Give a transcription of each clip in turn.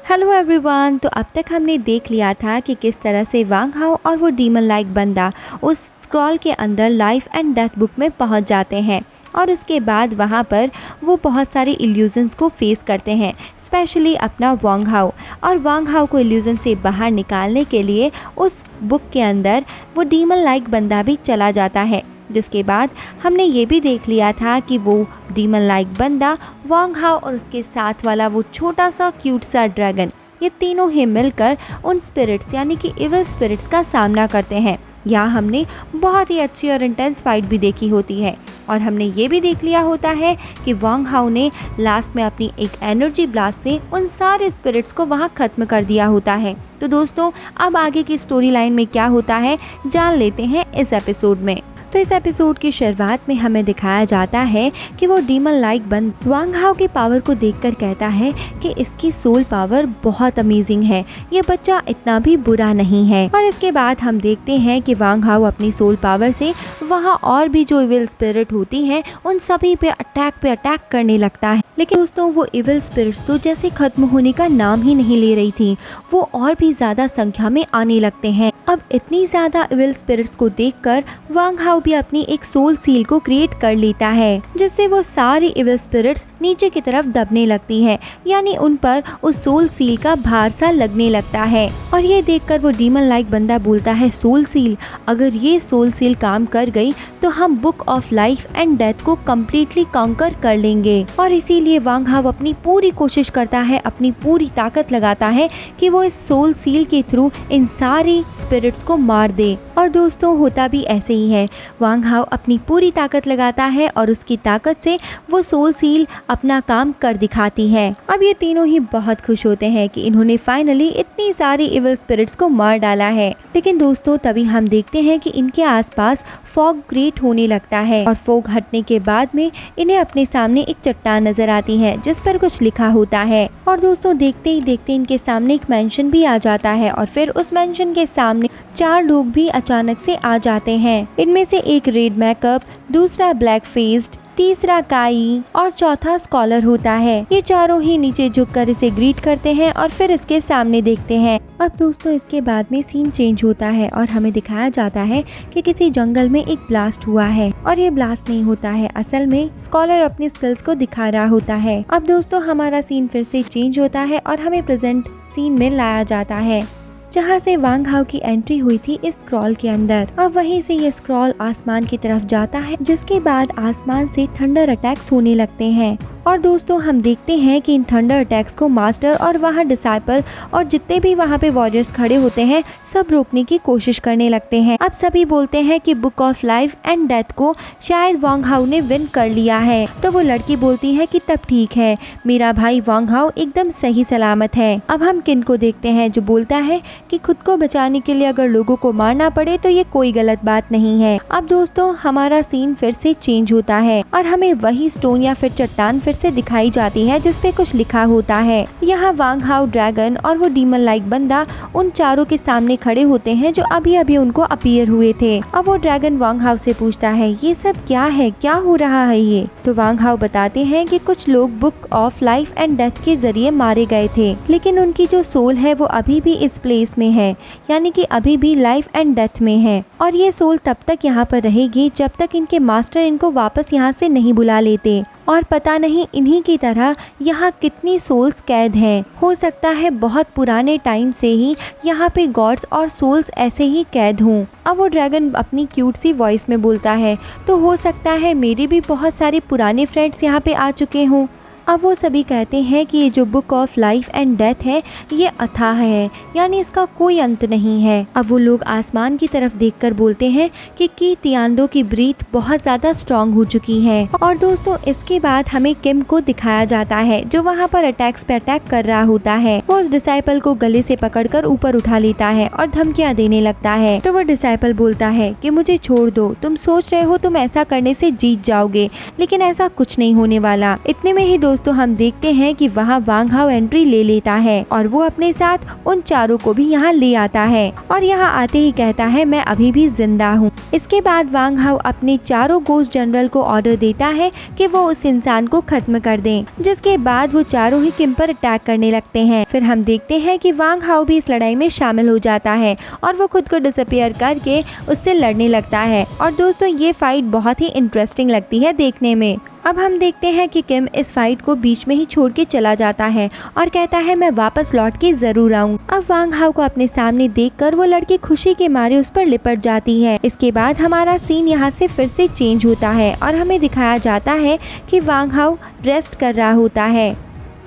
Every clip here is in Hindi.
Hello everyone. तो अब तक हमने देख लिया था कि किस तरह से वांग हाओ और वो डीमन लाइक बंदा उस स्क्रॉल के अंदर लाइफ एंड डेथ बुक में पहुंच जाते हैं और उसके बाद वहां पर वो बहुत सारे इल्यूजन्स को फेस करते हैं, स्पेशली अपना वांग हाओ। और वांग हाओ को इल्यूजन से बाहर निकालने के लिए उस बुक के अंदर वो डीमन लाइक बंदा भी चला जाता है, जिसके बाद हमने ये भी देख लिया था कि वो डीमन लाइक बंदा, वांग हाओ और उसके साथ वाला वो छोटा सा क्यूट सा ड्रैगन, ये तीनों ही मिलकर उन स्पिरिट्स यानी कि इविल स्पिरिट्स का सामना करते हैं। यहाँ हमने बहुत ही अच्छी और इंटेंस फाइट भी देखी होती है और हमने ये भी देख लिया होता है कि वांग हाओ ने लास्ट में अपनी एक एनर्जी ब्लास्ट से उन सारे स्पिरिट्स को वहाँ ख़त्म कर दिया होता है। तो दोस्तों, अब आगे की स्टोरी लाइन में क्या होता है जान लेते हैं इस एपिसोड में। तो इस एपिसोड की शुरुआत में हमें दिखाया जाता है कि वो डीमन लाइक बंदा वांग हाओ की पावर को देखकर कहता है कि इसकी सोल पावर बहुत अमेजिंग है, ये बच्चा इतना भी बुरा नहीं है। और इसके बाद हम देखते हैं कि वांग हाओ अपनी सोल पावर से वहाँ और भी जो इविल स्पिरिट होती हैं उन सभी पे अटैक करने लगता है। लेकिन दोस्तों, वो इविल स्पिरिट्स तो जैसे खत्म होने का नाम ही नहीं ले रही थी, वो और भी ज्यादा संख्या में आने लगते हैं। अब इतनी ज्यादा इविल स्पिरिट्स को देखकर वांग हाओ भी अपनी एक सोल सील को क्रिएट कर लेता है, जिससे वो सारी इविल स्पिरिट्स नीचे की तरफ दबने लगती हैं, यानी उन पर उस सोल सील का भार सा लगने लगता है। और ये देखकर वो डीमन लाइक बंदा बोलता है, सोल सील, अगर ये सोल सील काम कर गई तो हम book of life and death को कम्प्लीटली कॉन्कर कर लेंगे। और इसीलिए वांग हाओ अपनी पूरी कोशिश करता है, अपनी पूरी ताकत लगाता है कि वो इस सोल सील के थ्रू इन सारी स्पिरिट्स को मार दे। और दोस्तों, होता भी ऐसे ही है, वांग हाओ अपनी पूरी ताकत लगाता है और उसकी ताकत से वो सोल सील अपना काम कर दिखाती है। अब ये तीनों ही बहुत खुश होते हैं कि इन्होंने फाइनली इतनी सारी इविल स्पिरिट्स को मार डाला है। लेकिन दोस्तों, तभी हम देखते हैं कि इनके आसपास फॉग क्रिएट होने लगता है और फॉग हटने के बाद में इन्हें अपने सामने एक चट्टान नजर आती है जिस पर कुछ लिखा होता है। और दोस्तों, देखते ही देखते इनके सामने एक मेंशन भी आ जाता है और फिर उस मेंशन के सामने 4 लोग भी अचानक से आ जाते हैं। इनमें से एक रेड मेकअप, दूसरा ब्लैक फेस्ड, तीसरा काई और चौथा स्कॉलर होता है। ये चारों ही नीचे झुककर इसे ग्रीट करते हैं और फिर इसके सामने देखते हैं। अब दोस्तों, इसके बाद में सीन चेंज होता है और हमें दिखाया जाता है कि किसी जंगल में एक ब्लास्ट हुआ है और ये ब्लास्ट नहीं होता है, असल में स्कॉलर अपनी स्किल्स को दिखा रहा होता है। अब दोस्तों, हमारा सीन फिर से चेंज होता है और हमें प्रेजेंट सीन में लाया जाता है, जहाँ से वांग हाओ की एंट्री हुई थी इस स्क्रॉल के अंदर। और वहीं से ये स्क्रॉल आसमान की तरफ जाता है, जिसके बाद आसमान से थंडर अटैक्स होने लगते हैं। और दोस्तों, हम देखते हैं कि इन थंडर अटैक्स को मास्टर और वहाँ डिसाइपल और जितने भी वहाँ पे वॉरियर्स खड़े होते हैं सब रोकने की कोशिश करने लगते हैं। अब सभी बोलते हैं कि book of life and death को शायद वांग हाओ ने विन कर लिया है। तो वो लड़की बोलती है कि तब ठीक है, मेरा भाई वांग हाओ एकदम सही सलामत है। अब हम किन को देखते हैं जो बोलता है कि खुद को बचाने के लिए अगर लोगों को मारना पड़े तो ये कोई गलत बात नहीं है। अब दोस्तों, हमारा सीन फिर से चेंज होता है और हमें वही स्टोन या फिर चट्टान फिर से दिखाई जाती है जिसपे कुछ लिखा होता है। यहाँ वांग हाओ, ड्रैगन और वो डीमन लाइक बंदा उन चारों के सामने खड़े होते हैं जो अभी अभी उनको अपीयर हुए थे। अब वो ड्रैगन वांग हाओ से पूछता है, ये सब क्या है, क्या हो रहा है ये? तो वांग हाओ बताते हैं कि कुछ लोग book of life and death के जरिए मारे गए थे, लेकिन उनकी जो सोल है वो अभी भी इस प्लेस में है, यानी कि अभी भी लाइफ एंड डेथ में है। और ये सोल तब तक यहाँ पर रहेगी जब तक इनके मास्टर इनको वापस यहाँ से नहीं बुला लेते। और पता नहीं इन्हीं की तरह यहाँ कितनी सोल्स कैद हैं। हो सकता है बहुत पुराने टाइम से ही यहाँ पे गॉड्स और सोल्स ऐसे ही कैद हों। अब वो ड्रैगन अपनी क्यूट सी वॉइस में बोलता है, तो हो सकता है मेरे भी बहुत सारे पुराने फ्रेंड्स यहाँ पे आ चुके हों। अब वो सभी कहते हैं कि ये जो book of life and death है ये अथाह है, यानी इसका कोई अंत नहीं है। अब वो लोग आसमान की तरफ देखकर बोलते हैं कि तियांदो की ब्रीथ बहुत ज्यादा स्ट्रांग हो चुकी है। और दोस्तों, इसके बाद हमें किम को दिखाया जाता है जो वहाँ पर अटैक्स पे अटैक कर रहा होता है। वो उस डिसाइपल को गले से पकड़कर ऊपर उठा लेता है और धमकियाँ देने लगता है। तो वो डिसाइपल बोलता है कि मुझे छोड़ दो, तुम सोच रहे हो तुम ऐसा करने से जीत जाओगे, लेकिन ऐसा कुछ नहीं होने वाला। इतने में ही दोस्तों हम देखते हैं कि वहाँ वांग हाओ एंट्री ले लेता है और वो अपने साथ उन चारों को भी यहाँ ले आता है और यहाँ आते ही कहता है मैं अभी भी जिंदा हूँ। इसके बाद वांग हाओ अपने चारों गोस्ट जनरल को ऑर्डर देता है कि वो उस इंसान को खत्म कर दें, जिसके बाद वो चारों ही किम पर अटैक करने लगते हैं। फिर हम देखते हैं कि वांग हाओ भी इस लड़ाई में शामिल हो जाता है और वो खुद को डिसअपियर करके उससे लड़ने लगता है। और दोस्तों ये फाइट बहुत ही इंटरेस्टिंग लगती है देखने में। अब हम देखते हैं कि किम इस फाइट को बीच में ही छोड़ के चला जाता है और कहता है मैं वापस लौट के जरूर आऊँ। अब वांग हाओ को अपने सामने देखकर वो लड़की खुशी के मारे उस पर लिपट जाती है। इसके बाद हमारा सीन यहाँ से फिर से चेंज होता है और हमें दिखाया जाता है कि वांग हाओ रेस्ट कर रहा होता है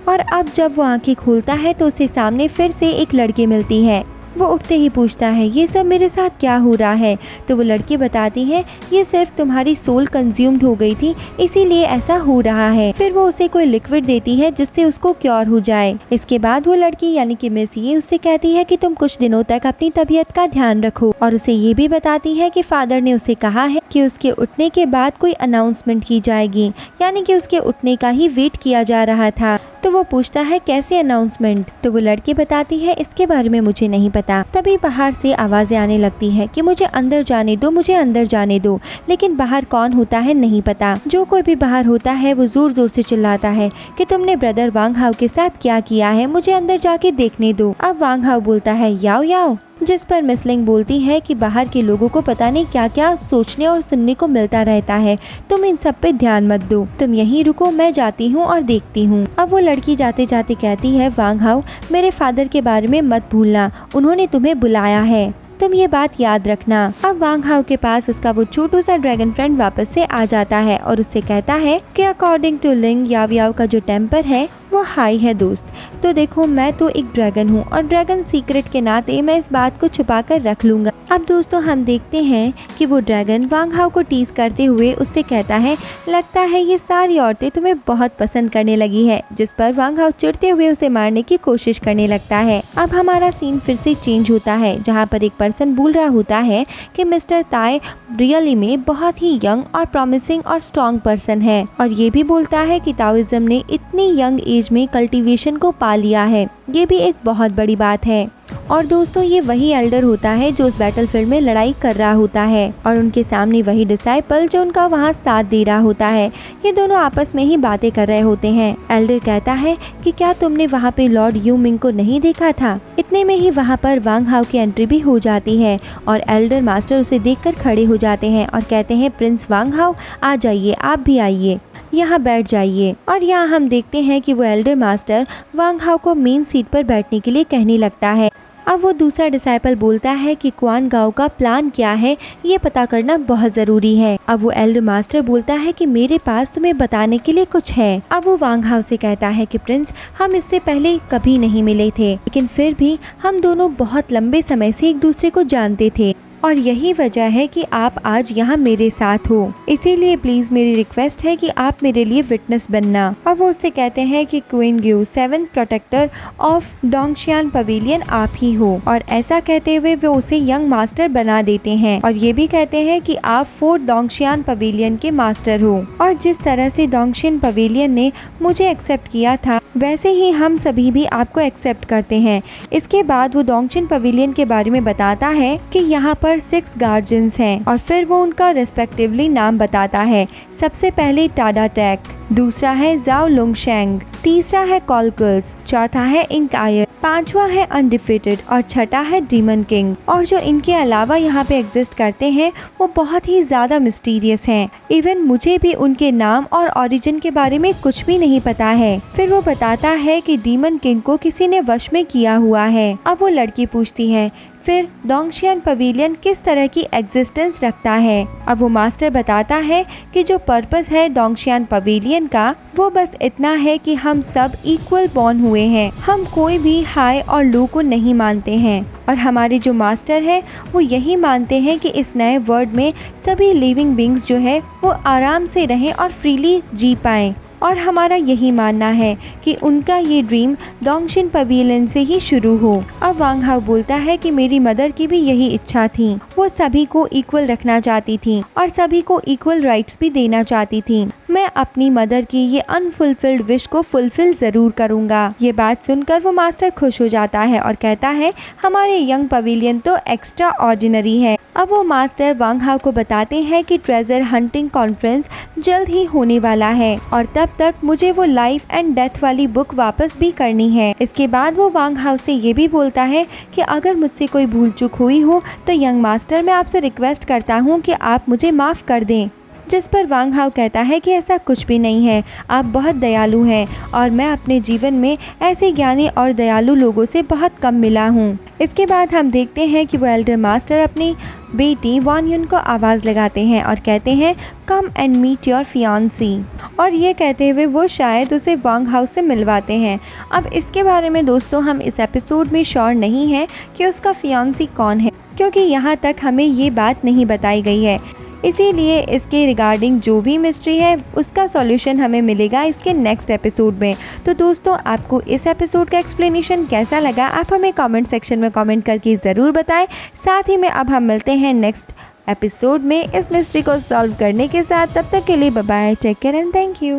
और अब जब वो आंखें खोलता है तो उसे सामने फिर से एक लड़की मिलती है। वो उठते ही पूछता है ये सब मेरे साथ क्या हो रहा है। तो वो लड़की बताती है ये सिर्फ तुम्हारी सोल कंज्यूम्ड हो गई थी इसीलिए ऐसा हो रहा है। फिर वो उसे कोई लिक्विड देती है जिससे उसको क्योर हो जाए। इसके बाद वो लड़की यानी कि मिस ये उससे कहती है कि तुम कुछ दिनों तक अपनी तबीयत का ध्यान रखो और उसे ये भी बताती है कि फादर ने उसे कहा है कि उसके उठने के बाद कोई अनाउंसमेंट की जाएगी, यानी कि उसके उठने का ही वेट किया जा रहा था। तो वो पूछता है कैसे अनाउंसमेंट। तो वो लड़की बताती है इसके बारे में मुझे नहीं पता। तभी बाहर से आवाजें आने लगती है कि मुझे अंदर जाने दो, मुझे अंदर जाने दो। लेकिन बाहर कौन होता है नहीं पता। जो कोई भी बाहर होता है वो जोर जोर से चिल्लाता है कि तुमने ब्रदर वांग हाओ के साथ क्या किया है, मुझे अंदर जाके देखने दो। अब वांग हाओ बोलता है याओ याओ, जिस पर मिस लिंग बोलती है कि बाहर के लोगों को पता नहीं क्या क्या सोचने और सुनने को मिलता रहता है, तुम इन सब पे ध्यान मत दो, तुम यहीं रुको, मैं जाती हूँ और देखती हूँ। अब वो लड़की जाते जाते कहती है वांग हाओ मेरे फादर के बारे में मत भूलना, उन्होंने तुम्हें बुलाया है, तुम ये बात याद रखना। अब वांग हाओ के पास उसका वो छोटू सा ड्रैगन फ्रेंड वापस से आ जाता है और उससे कहता है कि अकॉर्डिंग टू लिंग याव याव का जो टेम्पर है वो हाई है दोस्त। तो देखो मैं तो एक ड्रैगन हूँ और ड्रैगन सीक्रेट के नाते मैं इस बात को छुपा कर रख लूँगा। अब दोस्तों हम देखते हैं कि वो ड्रैगन वांग हाओ को टीज करते हुए उससे कहता है लगता है ये सारी औरतें तुम्हें बहुत पसंद करने लगी है, जिस पर वांग हाओ चिढ़ते हुए उसे मारने की कोशिश करने लगता है। अब हमारा सीन फिर से चेंज होता है जहाँ पर एक पर्सन बोल रहा होता है कि मिस्टर ताई रियली में बहुत ही यंग और प्रॉमिसिंग और स्ट्रॉन्ग पर्सन है और ये भी बोलता है कि ताओइज्म ने इतनी यंग एज में कल्टीवेशन को पा लिया है, ये भी एक बहुत बड़ी बात है। और दोस्तों ये वही एल्डर होता है जो उस बैटलफील्ड में लड़ाई कर रहा होता है और उनके सामने वही डिसाइपल जो उनका वहाँ साथ दे रहा होता है। ये दोनों आपस में ही बातें कर रहे होते हैं। एल्डर कहता है कि क्या तुमने वहाँ पे लॉर्ड यू मिंग को नहीं देखा था। इतने में ही वहाँ पर वांग हाओ की एंट्री भी हो जाती है और एल्डर मास्टर उसे देखकर खड़े हो जाते हैं और कहते हैं प्रिंस वांग हाओ आ जाइए, आप भी आइए, यहाँ बैठ जाइए। और यहाँ हम देखते हैं कि वो एल्डर मास्टर वांग हाओ को मेन सीट पर बैठने के लिए कहने लगता है। अब वो दूसरा डिसाइपल बोलता है कि क्वान गाओ का प्लान क्या है ये पता करना बहुत ज़रूरी है। अब वो एल्डर मास्टर बोलता है कि मेरे पास तुम्हें बताने के लिए कुछ है। अब वो वांग हाओ से कहता है कि प्रिंस हम इससे पहले कभी नहीं मिले थे, लेकिन फिर भी हम दोनों बहुत लंबे समय से एक दूसरे को जानते थे और यही वजह है कि आप आज यहाँ मेरे साथ हो, इसीलिए प्लीज मेरी रिक्वेस्ट है कि आप मेरे लिए विटनेस बनना। और वो उससे कहते हैं कि क्वीन ग्यू 7th protector of Dongxian pavilion आप ही हो और ऐसा कहते हुए वो उसे यंग मास्टर बना देते हैं और ये भी कहते हैं कि आप 4th डोंगशियान पवेलियन के मास्टर हो और जिस तरह से डोंगशियान पवेलियन ने मुझे एक्सेप्ट किया था वैसे ही हम सभी भी आपको एक्सेप्ट करते हैं। इसके बाद वो डोंगशियान पवेलियन के बारे में बताता है कि यहाँ पर 6 गार्जियंस हैं और फिर वो उनका रेस्पेक्टिवली नाम बताता है। सबसे पहले टाडा टेक, दूसरा है जाओ लुंगशेंग, तीसरा है कॉलकल्स, चौथा है इंक आयर, पांचवा है अनडिफिटेड और छठा है डीमन किंग। और जो इनके अलावा यहाँ पे एग्जिस्ट करते हैं वो बहुत ही ज्यादा मिस्टीरियस हैं। इवन मुझे भी उनके नाम और ओरिजिन के बारे में कुछ भी नहीं पता है। फिर वो बताता है कि डीमन किंग को किसी ने वश में किया हुआ है। अब वो लड़की पूछती है फिर डोंगशियान पवेलियन किस तरह की एग्जिस्टेंस रखता है। अब वो मास्टर बताता है कि जो पर्पस है डोंगशियान पवेलियन का वो बस इतना है कि हम सब इक्वल बॉर्न हुए हैं, हम कोई भी हाई और लो को नहीं मानते हैं और हमारे जो मास्टर है वो यही मानते हैं कि इस नए वर्ल्ड में सभी लिविंग बींग्स जो है वो आराम से रहें और फ्रीली जी पाएं। और हमारा यही मानना है कि उनका ये ड्रीम डोंगशियान पवेलियन से ही शुरू हो। अब वांग हाओ बोलता है कि मेरी मदर की भी यही इच्छा थी, वो सभी को इक्वल रखना चाहती थी और सभी को इक्वल राइट्स भी देना चाहती थी। मैं अपनी मदर की ये अनफुलफिल्ड विश को फुलफिल ज़रूर करूँगा। ये बात सुनकर वो मास्टर खुश हो जाता है और कहता है हमारे यंग पवेलियन तो एक्स्ट्रा ऑर्डिनरी है। अब वो मास्टर वांग हाओ को बताते हैं कि ट्रेजर हंटिंग कॉन्फ्रेंस जल्द ही होने वाला है और तब तक मुझे वो लाइफ एंड डेथ वाली बुक वापस भी करनी है। इसके बाद वो वांग हाओ से ये भी बोलता है कि अगर मुझसे कोई भूल चूक हुई हो तो यंग मास्टर मैं आपसे रिक्वेस्ट करता हूँ कि आप मुझे माफ़ कर दें। जिस पर वांग हाओ कहता है कि ऐसा कुछ भी नहीं है, आप बहुत दयालु हैं और मैं अपने जीवन में ऐसे ज्ञानी और दयालु लोगों से बहुत कम मिला हूँ। इसके बाद हम देखते हैं कि वो एल्डर मास्टर अपनी बेटी वान युन को आवाज़ लगाते हैं और कहते हैं come and meet your fiancee, और ये कहते हुए वो शायद उसे वांग हाओ से मिलवाते हैं। अब इसके बारे में दोस्तों हम इस एपिसोड में श्योर नहीं है कि उसका फियांसी कौन है, क्योंकि यहाँ तक हमें ये बात नहीं बताई गई है। इसीलिए इसके रिगार्डिंग जो भी मिस्ट्री है उसका सॉल्यूशन हमें मिलेगा इसके नेक्स्ट एपिसोड में। तो दोस्तों आपको इस एपिसोड का एक्सप्लेनेशन कैसा लगा आप हमें कमेंट सेक्शन में कमेंट करके ज़रूर बताएं। साथ ही में अब हम मिलते हैं नेक्स्ट एपिसोड में इस मिस्ट्री को सॉल्व करने के साथ। तब तक के लिए bye bye, take care and thank you.